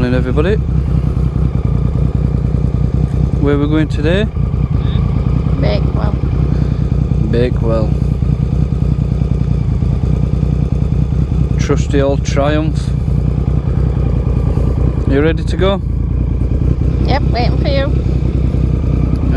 Morning everybody. Where are we going today? Bakewell. Bakewell. Trusty old Triumph. You ready to go? Yep, waiting for you.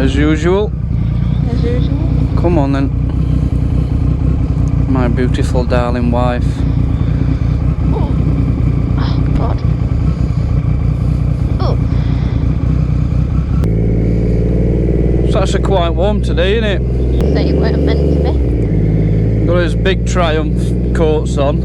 As usual? As usual. Come on then. My beautiful darling wife. Oh, God. Oh. It's actually quite warm today, isn't it? So you weren't meant to be. Got his big Triumph coats on.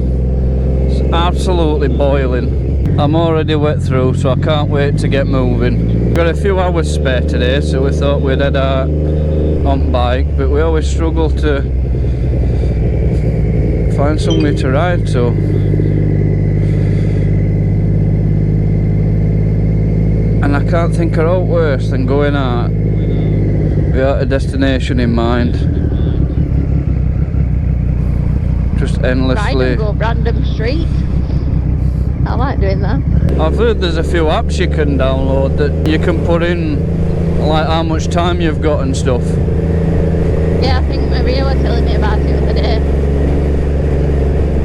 It's absolutely boiling. I'm already wet through, so I can't wait to get moving. Got a few hours spare today, so we thought we'd head out on bike, but we always struggle to find somewhere to ride, so and I can't think of aught worse than going out without a destination in mind. Just endlessly Ride and go random street. I like doing that. I've heard there's a few apps you can download that you can put in like how much time you've got and stuff. Yeah, I think Maria was telling me about it the other day.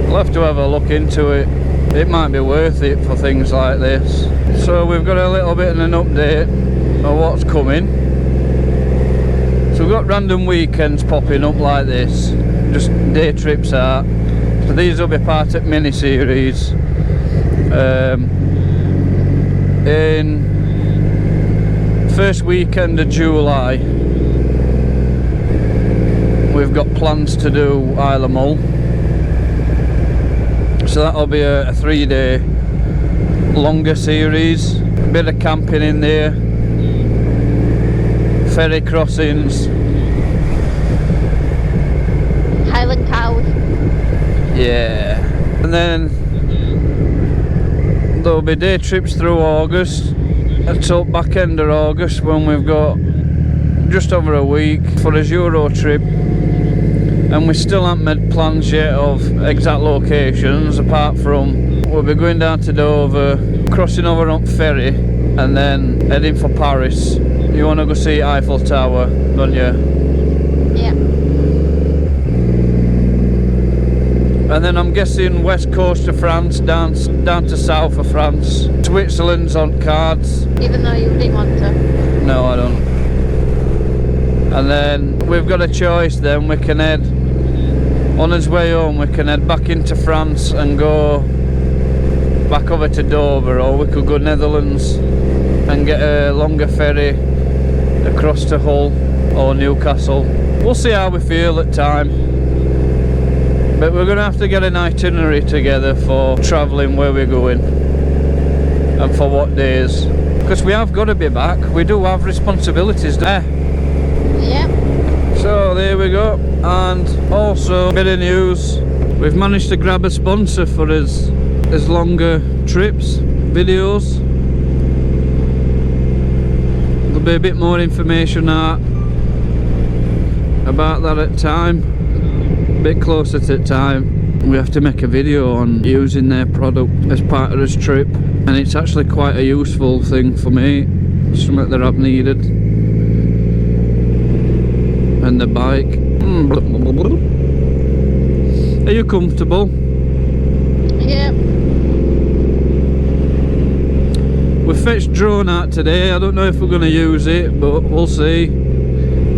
I'll have to have a look into it. It might be worth it for things like this. So we've got a little bit of an update of what's coming. So we've got random weekends popping up like this, just day trips out. So these will be part of mini-series. In first weekend of July we've got plans to do Isle of Mull, so that'll be a 3-day longer series, a bit of camping in there, ferry crossings, Highland cows. yeah, and then there'll be day trips through August until back end of August, when we've got just over a week for a Euro trip, and we still haven't made plans yet of exact locations, apart from we'll be going down to Dover, crossing over on ferry, and then heading for Paris. You want to go see Eiffel Tower, don't you? Yeah. And then I'm guessing west coast of France, down to south of France. Switzerland's on cards. Even though you didn't want to. No, I don't. And then we've got a choice then. We can head, on his way home, we can head back into France and go back over to Dover, or we could go Netherlands and get a longer ferry across to Hull or Newcastle. We'll see how we feel at time. But we're going to have to get an itinerary together for travelling where we're going and for what days, because we have got to be back. We do have responsibilities there. Yep. So there we go. And also, bit of news, we've managed to grab a sponsor for his longer trips videos. There'll be a bit more information out about that at time. Bit closer to time. We have to make a video on using their product as part of this trip, and it's actually quite a useful thing for me, something that I've needed. And the bike. Are you comfortable? Yep. We fetched drone out today. I don't know if we're going to use it, but we'll see.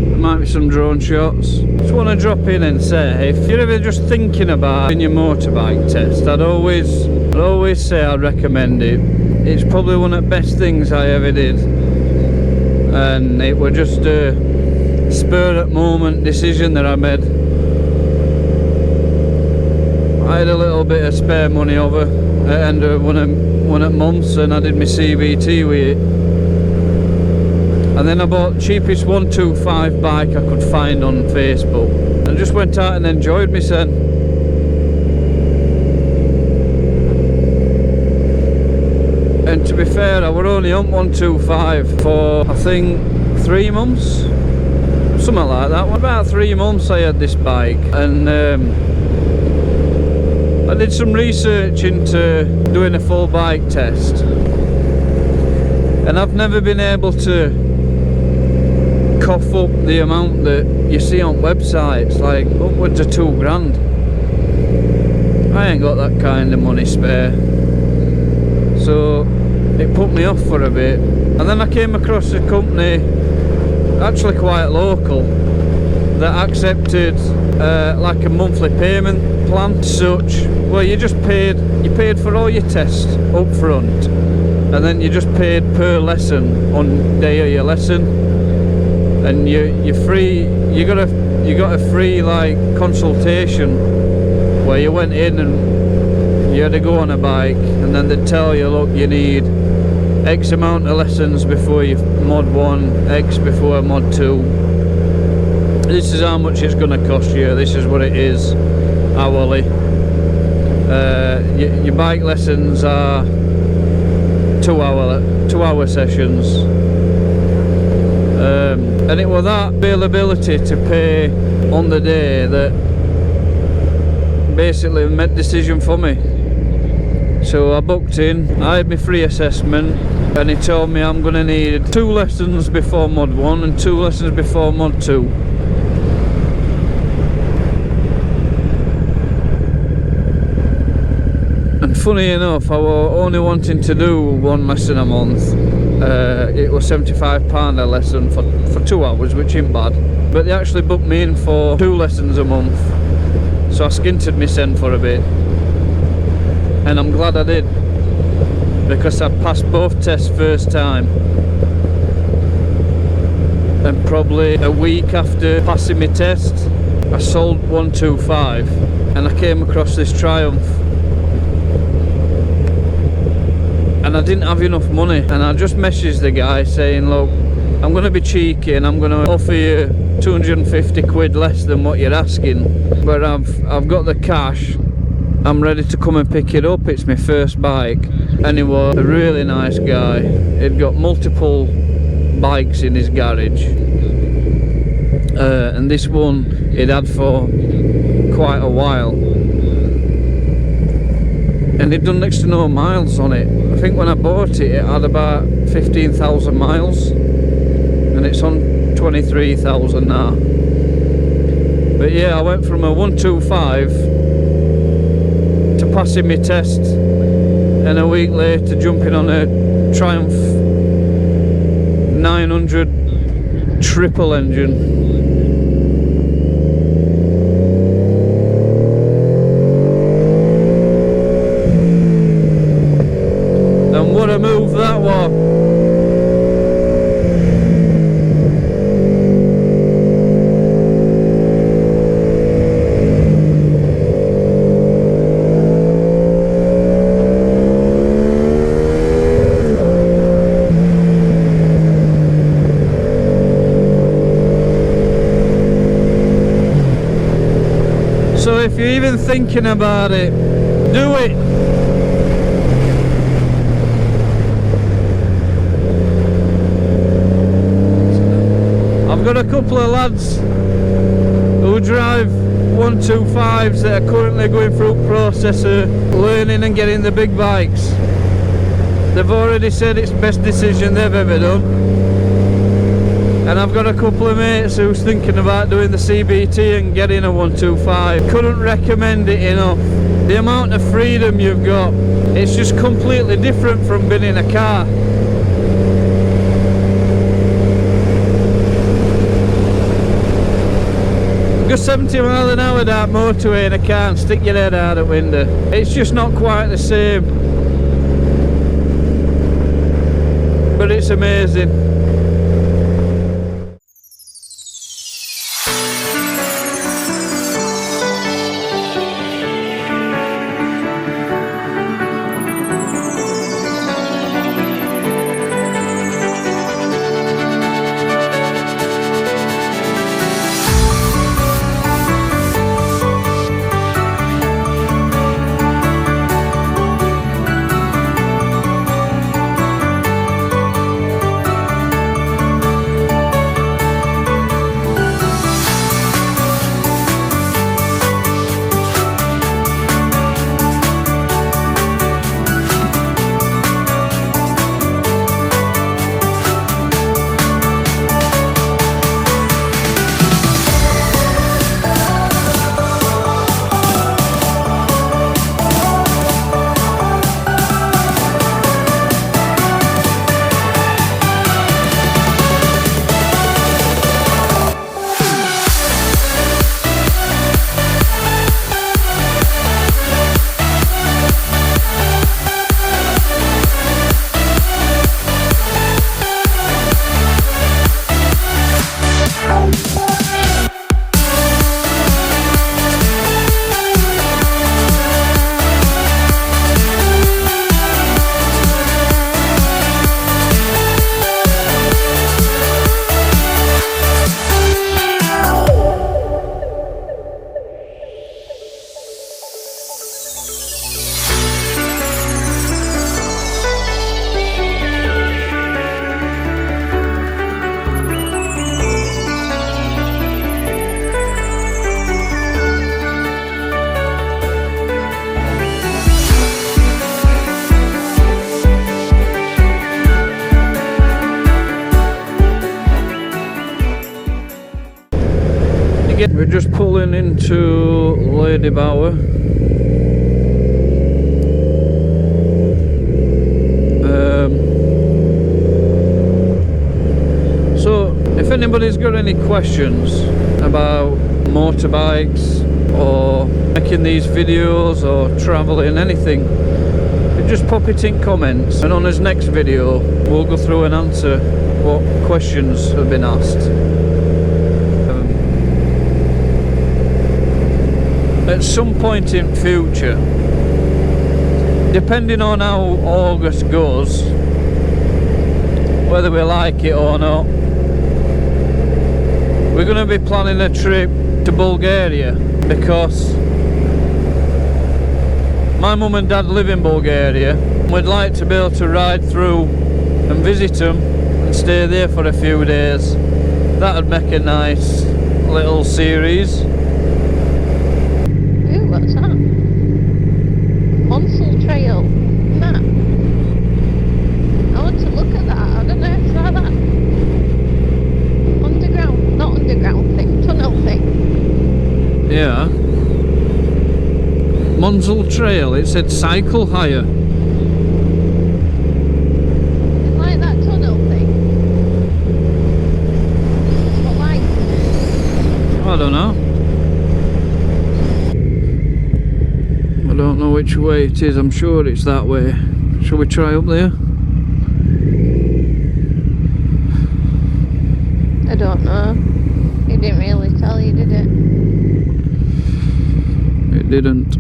There might be some drone shots. Just want to drop in and say, if you're ever just thinking about doing your motorbike test, I'd always say I'd recommend it. It's probably one of the best things I ever did, and it was just a spur at moment decision that I made. I had a little bit of spare money over at the end of one at months, and I did my CVT with it. And then I bought the cheapest 125 bike I could find on Facebook, and just went out and enjoyed myself. And to be fair, I were only on 125 for I think 3 months, something like that. About 3 months I had this bike, and I did some research into doing a full bike test, And I've never been able to cough up the amount that you see on websites, like upwards of £2,000. I ain't got that kind of money spare. So it put me off for a bit. And then I came across a company, actually quite local, that accepted like a monthly payment plan such, well, you paid for all your tests up front, and then you just paid per lesson on day of your lesson, and you're free. You got a free like consultation where you went in and you had to go on a bike, and then they'd tell you, look, you need X amount of lessons before you mod 1, X before mod 2. This is how much it's going to cost you, this is what it is hourly. Your bike lessons are 2 hour sessions. And it was that availability to pay on the day that basically made the decision for me. So I booked in, I had my free assessment, and he told me I'm going to need 2 lessons before mod 1 and 2 lessons before mod 2. And funny enough, I was only wanting to do 1 lesson a month. It was £75 a lesson for 2 hours, which ain't bad. But they actually booked me in for 2 lessons a month. So I skinted my send for a bit. And I'm glad I did, because I passed both tests first time. And probably a week after passing my test, I sold 125, and I came across this Triumph. And I didn't have enough money, and I just messaged the guy saying, look, I'm going to be cheeky and I'm going to offer you 250 quid less than what you're asking, but I've got the cash, I'm ready to come and pick it up. It's my first bike. And he was a really nice guy. He'd got multiple bikes in his garage, and this one he'd had for quite a while, and he'd done next to no miles on it. I think when I bought it, it had about 15,000 miles, and it's on 23,000 now. But yeah, I went from a 125 to passing my test, and a week later jumping on a Triumph 900 triple engine. And what a move that was. So if you're even thinking about it, do it. I've got a couple of lads who drive 125s that are currently going through processor, learning and getting the big bikes. They've already said it's the best decision they've ever done. And I've got a couple of mates who's thinking about doing the CBT and getting a 125. Couldn't recommend it enough. The amount of freedom you've got, it's just completely different from being in a car. Go 70 miles an hour down motorway in a car and stick your head out the window. It's just not quite the same. But it's amazing. We're just pulling into Lady Bower. So if anybody's got any questions about motorbikes or making these videos or travelling, anything, just pop it in comments, and on his next video we'll go through and answer what questions have been asked. At some point in future, depending on how August goes, whether we like it or not, we're going to be planning a trip to Bulgaria, because my mum and dad live in Bulgaria. We'd like to be able to ride through and visit them and stay there for a few days. That would make a nice little series. Ooh, what's that? Monsell Trail. Nah. I want to look at that. I don't know if it's like that underground, not underground thing, tunnel thing. Yeah. Monsell Trail, it said cycle hire. It's like that tunnel thing. What like? I don't know. I don't know which way it is. I'm sure it's that way. Shall we try up there? I don't know. It didn't really tell you, did it? It didn't.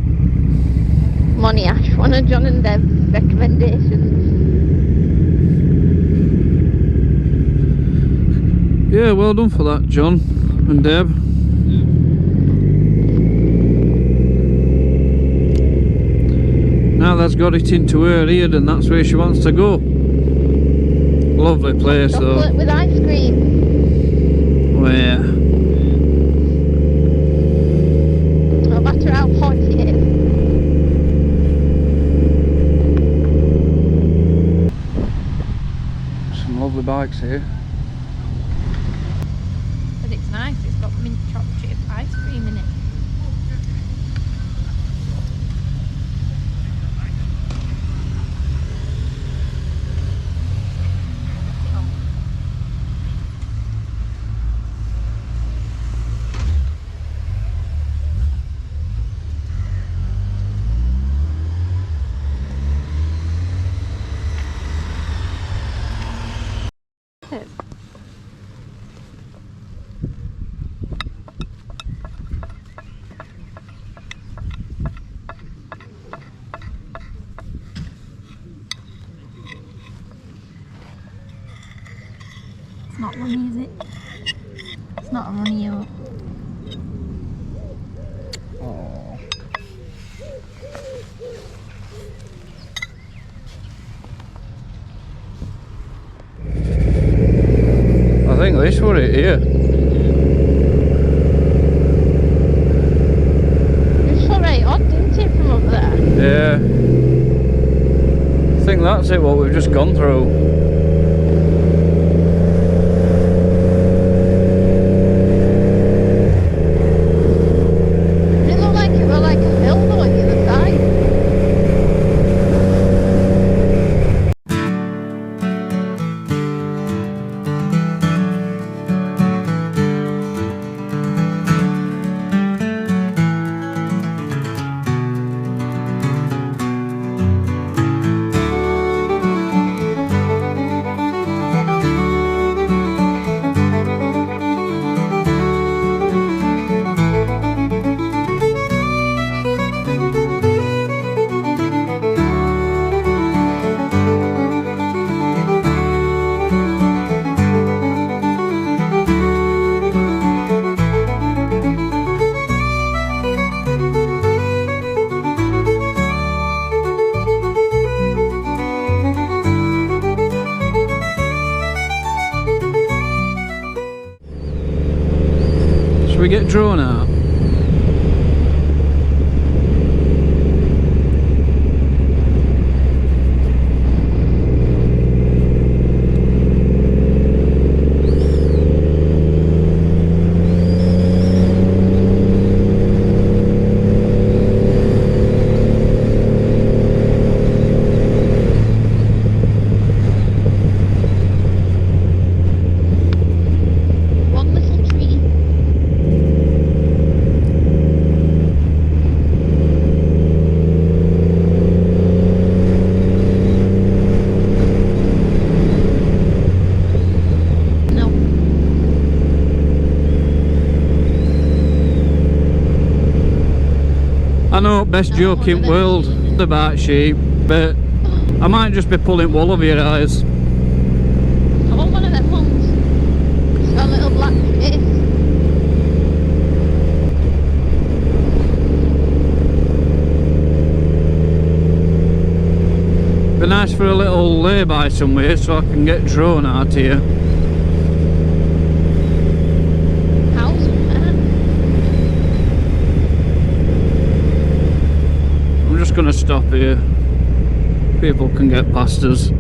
Money Ash, one of John and Deb's recommendations. Yeah, well done for that, John and Deb. Now that's got it into her ear, and that's where she wants to go. Lovely place though. Chocolate with ice cream. Where? No matter how hot it is. Some lovely bikes here. But it's nice, it's got mint chocolate chip ice cream in it. It's not runny, is it? It's not a runny yolk. Oh. I think this was it here. It was right odd, didn't it, from up there? Yeah. I think that's it, what we've just gone through. It looked like it was like a hill though on the other side. Should we get drawn out? best joke in world about sheep, but I might just be pulling wool over your eyes. I want one of them ones. It's got a little black face. Be nice for a little lay-by somewhere so I can get drone out here. House there. I'm just gonna stop here. People can get past us.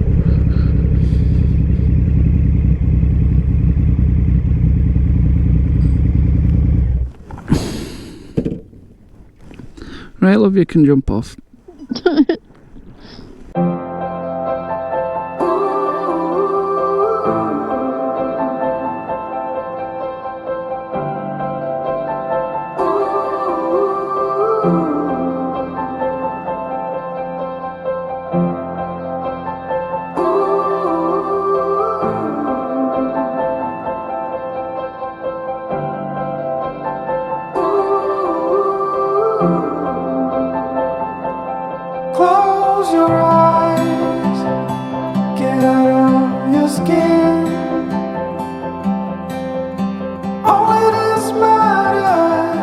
Right, love, you can jump off. Close your eyes, get out of your skin. Only this matters,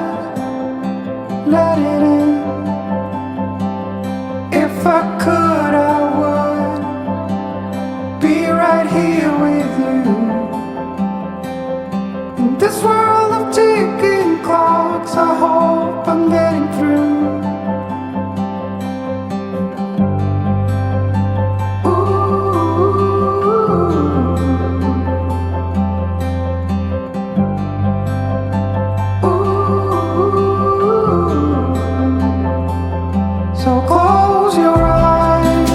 let it in. If I could, I would be right here with you. In this world of ticking clocks, I hope I'm getting through. So close your eyes.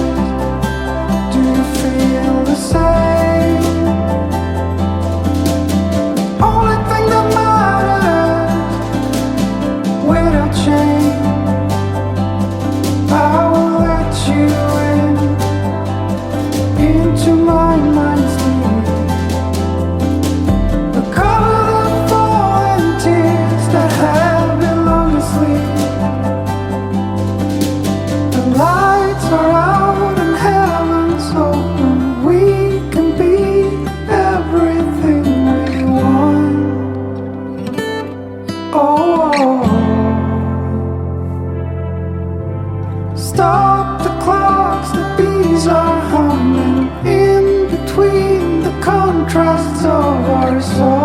Do you feel the same? Only thing that matters, without change, I will let you into my mind's deep. Recover the fallen tears that have been long asleep. The lights are out and heaven's open. We can be everything we want. Oh, stop the clocks, the bees are humming in between the contrasts of our souls.